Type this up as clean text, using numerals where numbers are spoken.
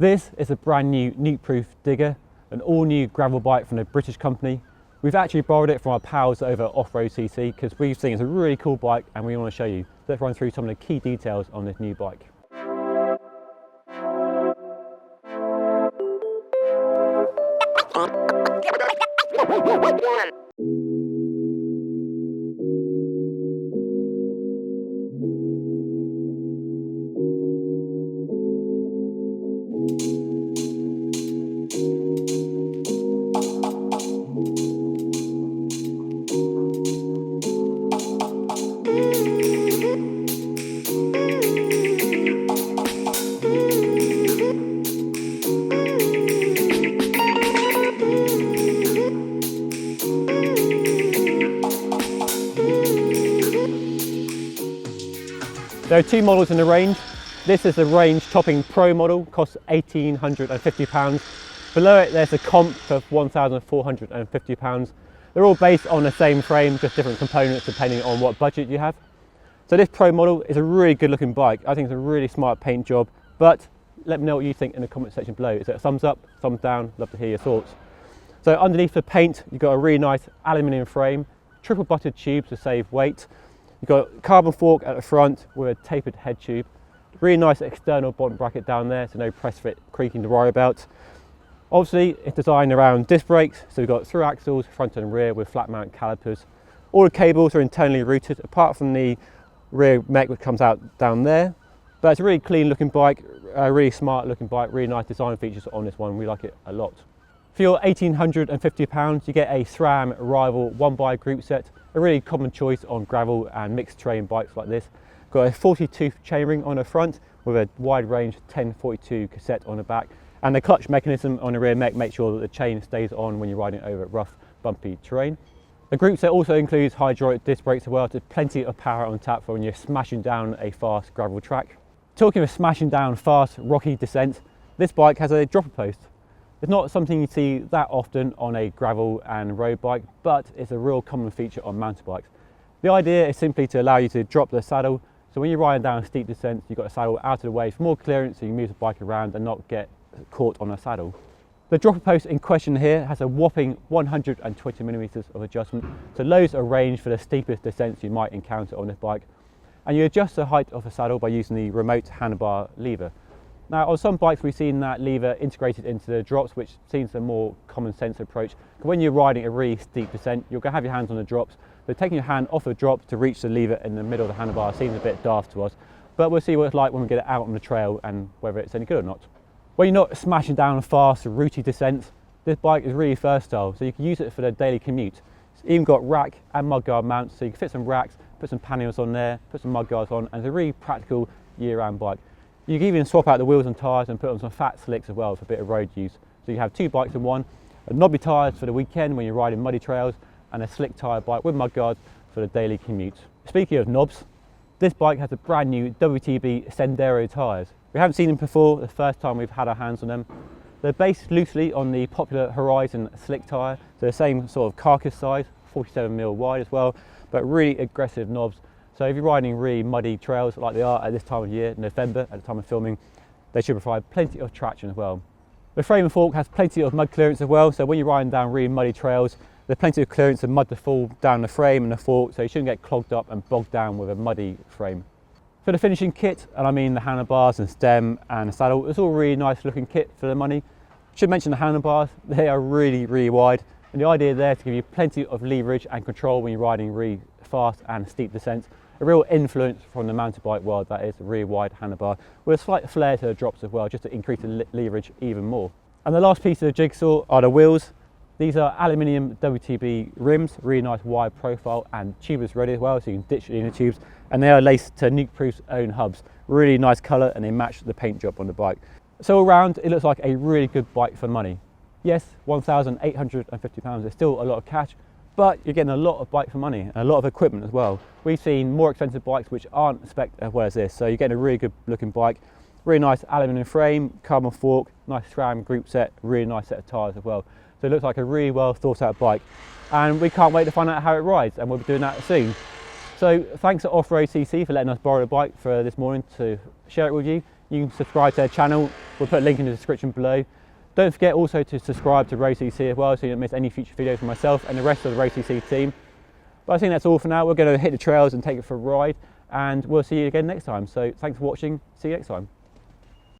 This is a brand new Nukeproof Digger, an all new gravel bike from a British company. We've actually borrowed it from our pals over at off.road.cc because we've seen it's a really cool bike and we want to show you. Let's run through some of the key details on this new bike. There are two models in the range. This is the range topping Pro model, costs £1,850. Below it there's a comp for £1,450. They're all based on the same frame, just different components depending on what budget you have. So this Pro model is a really good looking bike. I think it's a really smart paint job, but let me know what you think in the comment section below. Is it a thumbs up, thumbs down? Love to hear your thoughts. So underneath the paint, you've got a really nice aluminium frame, triple butted tubes to save weight. You've got a carbon fork at the front with a tapered head tube. Really nice external bottom bracket down there, so no press fit creaking to worry about. Obviously, it's designed around disc brakes, so we've got through axles, front and rear with flat mount calipers. All the cables are internally routed, apart from the rear mech which comes out down there. But it's a really clean looking bike, a really smart looking bike, really nice design features on this one. We like it a lot. For your £1,850, you get a SRAM Rival 1x group set, a really common choice on gravel and mixed terrain bikes like this. Got a 40-tooth chainring on the front with a wide range 1042 cassette on the back, and the clutch mechanism on the rear mech makes sure that the chain stays on when you're riding over rough, bumpy terrain. The group set also includes hydraulic disc brakes as well, so plenty of power on tap for when you're smashing down a fast gravel track. Talking of smashing down fast, rocky descents, this bike has a dropper post. It's not something you see that often on a gravel and road bike, but it's a real common feature on mountain bikes. The idea is simply to allow you to drop the saddle, so when you're riding down steep descents, you've got the saddle out of the way for more clearance so you can move the bike around and not get caught on the saddle. The dropper post in question here has a whopping 120mm of adjustment, so loads of range for the steepest descents you might encounter on this bike. And you adjust the height of the saddle by using the remote handlebar lever. Now on some bikes we've seen that lever integrated into the drops, which seems a more common sense approach. When you're riding a really steep descent, you're going to have your hands on the drops, but taking your hand off the drops to reach the lever in the middle of the handlebar seems a bit daft to us. But we'll see what it's like when we get it out on the trail and whether it's any good or not. When you're not smashing down fast, rooty descents, this bike is really versatile, so you can use it for the daily commute. It's even got rack and mudguard mounts, so you can fit some racks, put some panniers on there, put some mudguards on, and it's a really practical year-round bike. You can even swap out the wheels and tyres and put on some fat slicks as well for a bit of road use. So you have two bikes in one, a knobby tyres for the weekend when you're riding muddy trails, and a slick tyre bike with mudguards for the daily commute. Speaking of knobs, this bike has a brand new WTB Sendero tyres. We haven't seen them before, the first time we've had our hands on them. They're based loosely on the popular Horizon slick tyre, so the same sort of carcass size, 47mm wide as well, but really aggressive knobs. So if you're riding really muddy trails like they are at this time of year, November, at the time of filming, they should provide plenty of traction as well. The frame and fork has plenty of mud clearance as well, so when you're riding down really muddy trails, there's plenty of clearance and mud to fall down the frame and the fork, so you shouldn't get clogged up and bogged down with a muddy frame. For the finishing kit, and I mean the handlebars and stem and the saddle, it's all really nice looking kit for the money. Should mention the handlebars, they are really wide, and the idea there is to give you plenty of leverage and control when you're riding really fast and steep descents. A real influence from the mountain bike world, that is, a really wide handlebar with a slight flare to the drops as well, just to increase the leverage even more. And the last piece of the jigsaw are the wheels. These are aluminium WTB rims, really nice wide profile and tubeless ready as well, so you can ditch the inner tubes, and they are laced to Nukeproof's own hubs. Really nice colour, and they match the paint job on the bike. So all round, it looks like a really good bike for money. Yes, £1,850 is still a lot of cash, but you're getting a lot of bike for money and a lot of equipment as well. We've seen more expensive bikes which aren't spec'd as well as this, so you're getting a really good looking bike. Really nice aluminium frame, carbon fork, nice SRAM group set, really nice set of tyres as well. So it looks like a really well thought out bike, and we can't wait to find out how it rides, and we'll be doing that soon. So thanks to Off-Road.cc for letting us borrow the bike for this morning to share it with you. you can subscribe to their channel. We'll put a link in the description below. Don't forget also to subscribe to Road.cc as well, so you don't miss any future videos from myself and the rest of the Road.cc team. But I think that's all for now. We're going to hit the trails and take it for a ride, and we'll see you again next time. So thanks for watching. See you next time.